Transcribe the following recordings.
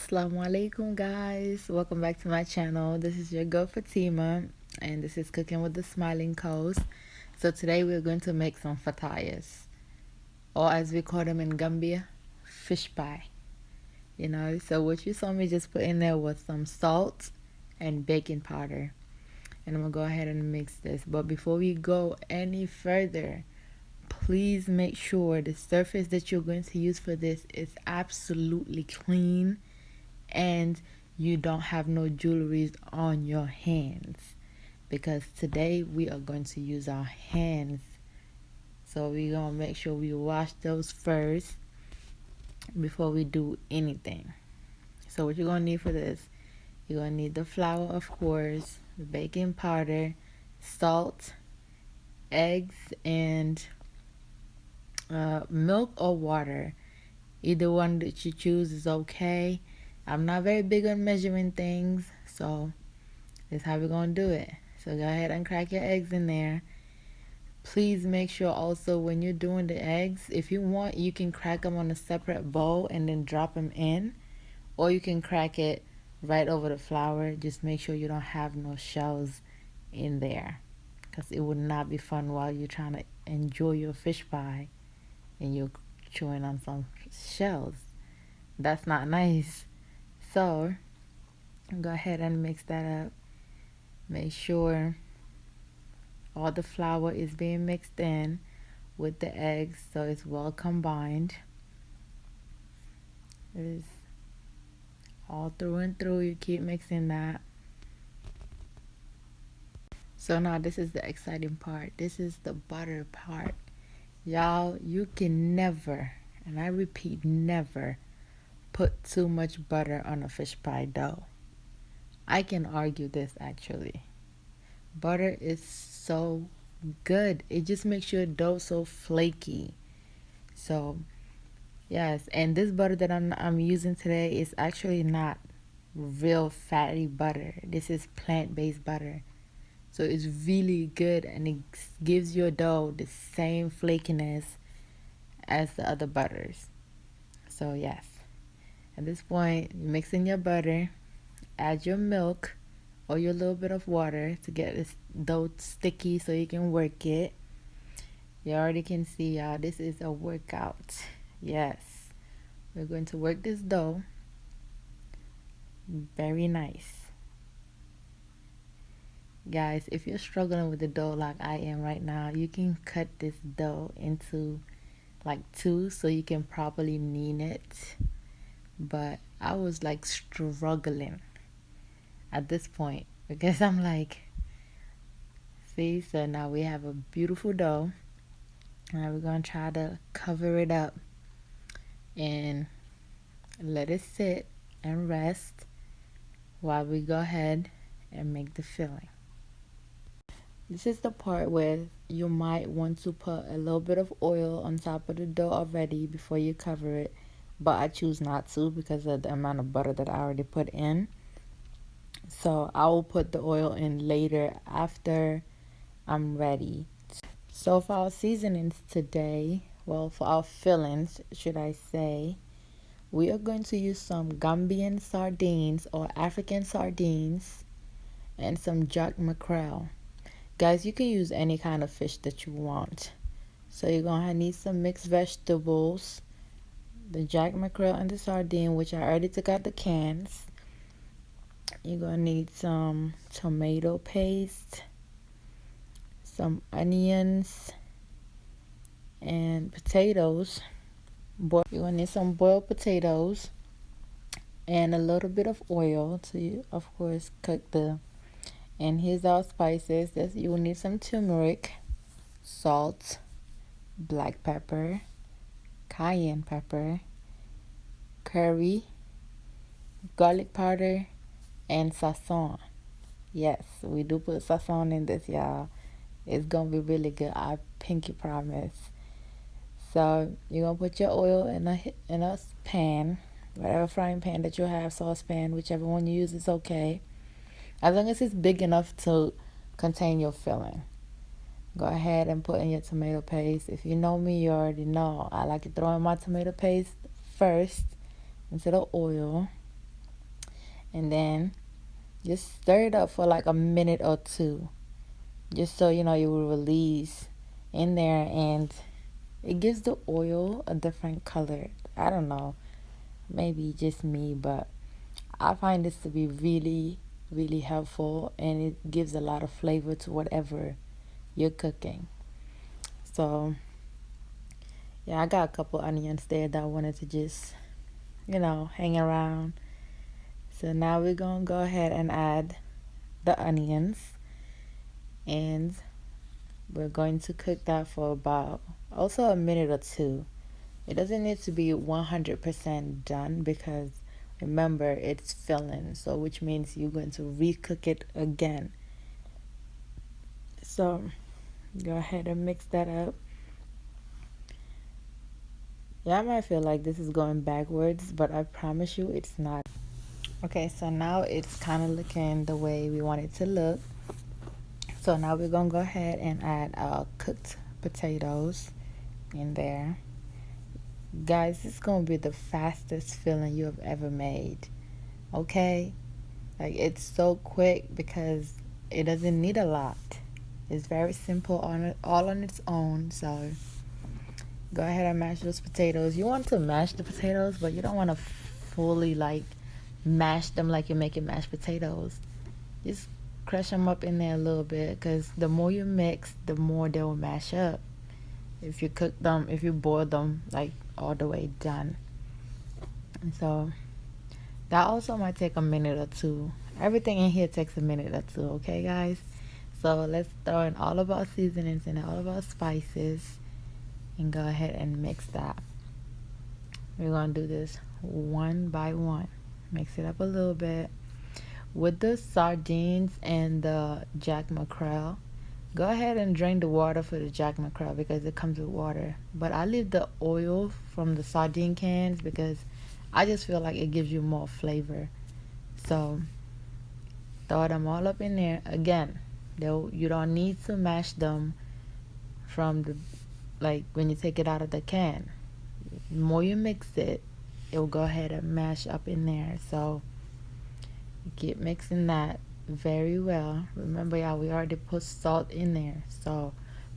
Assalamu alaikum, guys. Welcome back to my channel. This is your girl Fatima, and this is Cooking with the Smiling Coast. So today we're going to make some fatayas, or as we call them in Gambia, fish pie. So what you saw me just put in there was some salt and baking powder. And I'm gonna go ahead and mix this. But before we go any further, please make sure the surface that you're going to use for this is absolutely clean and you don't have no jewelry on your hands, because today we are going to use our hands. So we're gonna make sure we wash those first before we do anything. So what you're gonna need for this, you're gonna need the flour, of course, the baking powder, salt, eggs, and milk or water. Either one that you choose is okay. I'm not very big on measuring things, so that's how we're gonna do it. So go ahead and crack your eggs in there. Please make sure also when you're doing the eggs, if you want, you can crack them on a separate bowl and then drop them in, or you can crack it right over the flour. Just make sure you don't have no shells in there, because it would not be fun while you're trying to enjoy your fish pie and you're chewing on some shells. That's not nice. So go ahead and mix that up. Make sure all the flour is being mixed in with the eggs so it's well combined. It is all through and through. You keep mixing that. So now this is the exciting part. This is the butter part. Y'all, you can never, and I repeat, never put too much butter on a fish pie dough. I can argue this actually. Butter is so good. It just makes your dough so flaky. So yes, and this butter that I'm using today is actually not real fatty butter. This is plant-based butter. So it's really good, and it gives your dough the same flakiness as the other butters. So yes, at this point, you mix in your butter, add your milk or your little bit of water to get this dough sticky so you can work it. You already can see, y'all, this is a workout. Yes, we're going to work this dough. Very nice. Guys, if you're struggling with the dough like I am right now, you can cut this dough into like two so you can properly knead it. But I was like struggling at this point, because I'm like, see, so now we have a beautiful dough. Now we're gonna try to cover it up and let it sit and rest while we go ahead and make the filling. This is the part where you might want to put a little bit of oil on top of the dough already before you cover it, but I choose not to because of the amount of butter that I already put in. So I will put the oil in later after I'm ready. So for our seasonings today, well, for our fillings, should I say, we are going to use some Gambian sardines or African sardines and some jack mackerel. Guys, you can use any kind of fish that you want. So you're going to need some mixed vegetables, the jack mackerel and the sardine, which I already took out the cans. You're going to need some tomato paste, some onions, and potatoes. You're going to need some boiled potatoes and a little bit of oil to, of course, cook the. And here's our spices. You will need some turmeric, salt, black pepper, cayenne pepper, curry, garlic powder, and sazon. Yes, we do put sazon in this, y'all. It's gonna be really good, I pinky promise. So you're gonna put your oil in a pan, whatever frying pan that you have, saucepan, whichever one you use is okay, as long as it's big enough to contain your filling. Go ahead and put in your tomato paste. If you know me, you already know I like to throw in my tomato paste first into the oil. and then just stir it up for like a minute or two, just so you know you will release in there, and it gives the oil a different color. I don't know, maybe just me, but I find this to be really, really helpful, and it gives a lot of flavor to whatever you're cooking. So, yeah, I got a couple onions there that I wanted to just, hang around. So now we're going to go ahead and add the onions, and we're going to cook that for about also a minute or two. It doesn't need to be 100% done because remember it's filling, so which means you're going to recook it again. So go ahead and mix that up. Yeah, I might feel like this is going backwards, but I promise you it's not. Okay, so now it's kind of looking the way we want it to look. So now we're gonna go ahead and add our cooked potatoes in there. Guys, this is gonna be the fastest filling you have ever made. Okay? Like, it's so quick because it doesn't need a lot. It's very simple on it, all on its own. So go ahead and mash those potatoes. You want to mash the potatoes, but you don't want to fully like mash them like you're making mashed potatoes. Just crush them up in there a little bit, because the more you mix, the more they will mash up. If you cook them, if you boil them like all the way done. And so that also might take a minute or two. Everything in here takes a minute or two, okay, guys? So let's throw in all of our seasonings and all of our spices and go ahead and mix that. We're going to do this one by one. Mix it up a little bit. With the sardines and the jack mackerel, go ahead and drain the water for the jack mackerel because it comes with water. But I leave the oil from the sardine cans because I just feel like it gives you more flavor. So throw them all up in there. Again, you don't need to mash them from the, like, when you take it out of the can. The more you mix it, it will go ahead and mash up in there. So keep mixing that very well. Remember, y'all, we already put salt in there, so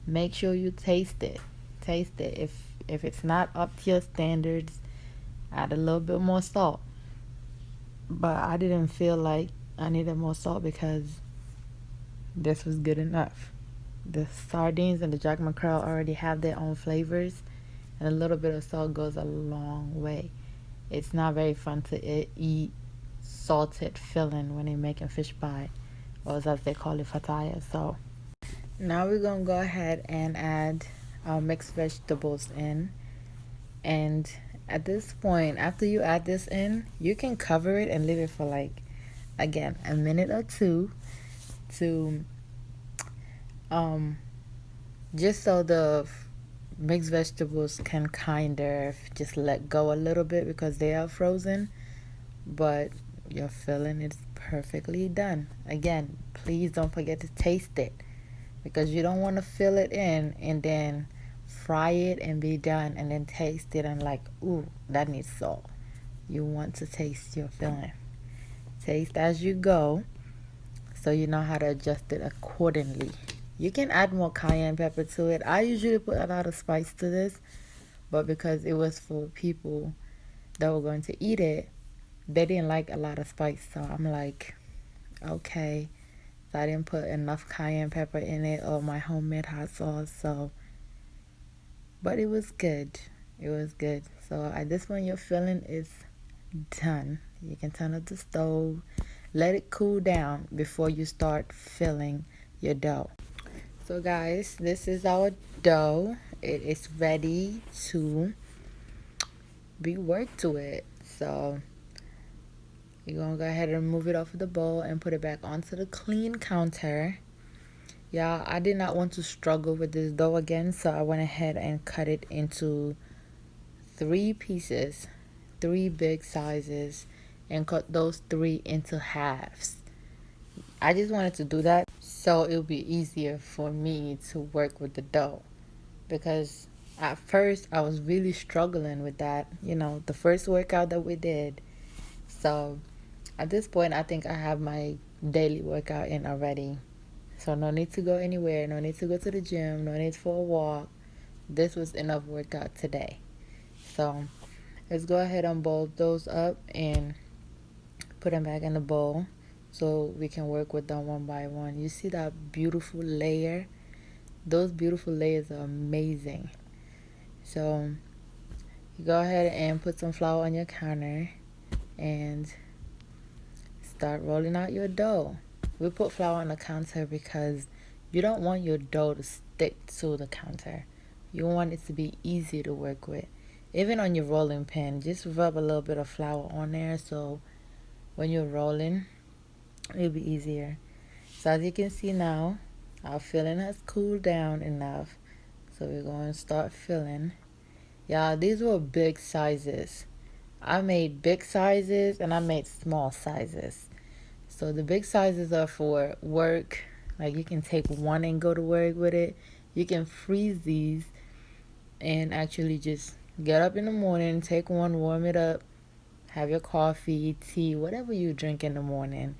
make sure you taste it. Taste it. If it's not up to your standards, add a little bit more salt. But I didn't feel like I needed more salt because this was good enough. The sardines and the jack mackerel already have their own flavors, and a little bit of salt goes a long way. It's not very fun to eat salted filling when they're making fish pie, or as they call it, fataya. So now we're gonna go ahead and add our mixed vegetables in, and at this point, after you add this in, you can cover it and leave it for like, again, a minute or two to just so the mixed vegetables can kind of just let go a little bit because they are frozen, but your filling is perfectly done. Again, please don't forget to taste it because you don't want to fill it in and then fry it and be done and then taste it and like, ooh, that needs salt. You want to taste your filling. Taste as you go so you know how to adjust it accordingly. You can add more cayenne pepper to it. I usually put a lot of spice to this, but because it was for people that were going to eat it, they didn't like a lot of spice. So I'm like, okay. So I didn't put enough cayenne pepper in it or my homemade hot sauce. So, but it was good. It was good. So at this point, your filling is done. You can turn up the stove. Let it cool down before you start filling your dough. So guys, this is our dough. It is ready to be worked to it. So you're gonna go ahead and move it off of the bowl and put it back onto the clean counter. Yeah, I did not want to struggle with this dough again, so I went ahead and cut it into 3 pieces, 3 big sizes, and cut those 3 into halves. I just wanted to do that so it would be easier for me to work with the dough, because at first I was really struggling with that, the first workout that we did. So At this point, I think I have my daily workout in already. So no need to go anywhere, no need to go to the gym, no need for a walk. This was enough workout today. So let's go ahead and bowl those up and put them back in the bowl so we can work with them one by one. You see that beautiful layer? Those beautiful layers are amazing. So you go ahead and put some flour on your counter and start rolling out your dough. We put flour on the counter because you don't want your dough to stick to the counter. You want it to be easy to work with. Even on your rolling pin, just rub a little bit of flour on there so when you're rolling, it'll be easier. So as you can see now, our filling has cooled down enough. So we're going to start filling. Yeah, these were big sizes. I made big sizes and I made small sizes. So the big sizes are for work. Like you can take one and go to work with it. You can freeze these and actually just get up in the morning, take one, warm it up, have your coffee, tea, whatever you drink in the morning,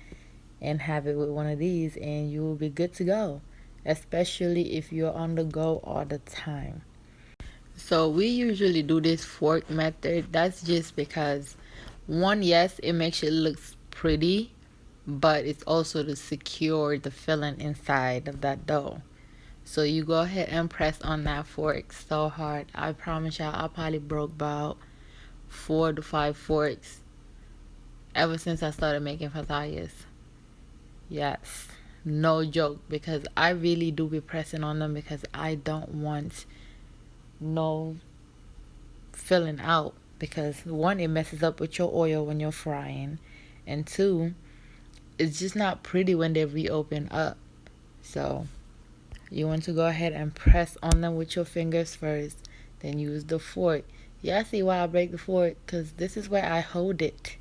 and have it with one of these, and you will be good to go, especially if you're on the go all the time. So we usually do this fork method. That's just because one, yes, it makes it look pretty, but it's also to secure the filling inside of that dough. So you go ahead and press on that fork so hard. I promise y'all, I probably broke about 4 to 5 forks ever since I started making fatayas. Yes, no joke, because I really do be pressing on them because I don't want no filling out, because one, it messes up with your oil when you're frying, and two, it's just not pretty when they reopen up. So you want to go ahead and press on them with your fingers first, then use the fork. Yeah, see why I break the fork? Because this is where I hold it.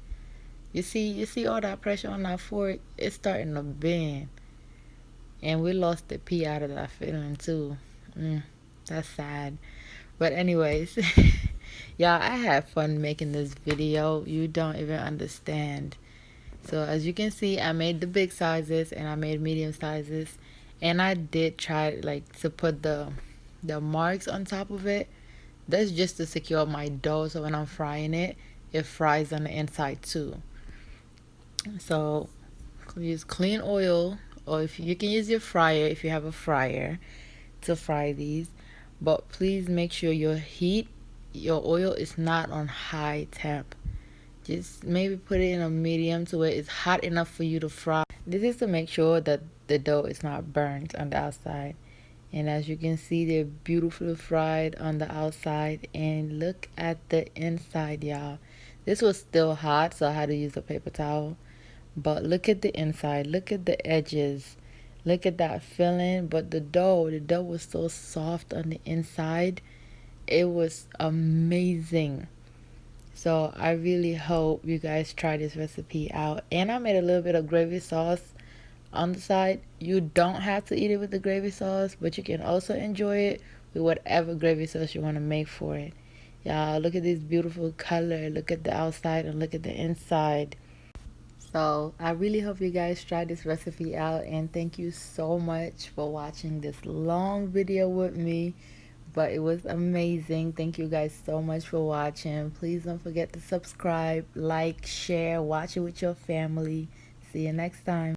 You see all that pressure on that fork? It's starting to bend. And we lost the pee out of that filling too. That's sad. But anyways, y'all, I had fun making this video. You don't even understand. So as you can see, I made the big sizes and I made medium sizes, and I did try like to put the marks on top of it. That's just to secure my dough, so when I'm frying it, it fries on the inside too. So use clean oil, or if you can use your fryer if you have a fryer to fry these. But please make sure your oil is not on high temp. Just maybe put it in a medium to where it's hot enough for you to fry. This is to make sure that the dough is not burnt on the outside. And as you can see, they're beautifully fried on the outside. And look at the inside, y'all. This was still hot, so I had to use a paper towel. But look at the inside. Look at the edges. Look at that filling. But the dough was so soft on the inside. It was amazing. So I really hope you guys try this recipe out. And I made a little bit of gravy sauce on the side. You don't have to eat it with the gravy sauce, but you can also enjoy it with whatever gravy sauce you want to make for it. Y'all, look at this beautiful color. Look at the outside and look at the inside. So I really hope you guys try this recipe out, and thank you so much for watching this long video with me. But it was amazing. Thank you guys so much for watching. Please don't forget to subscribe, like, share, watch it with your family. See you next time.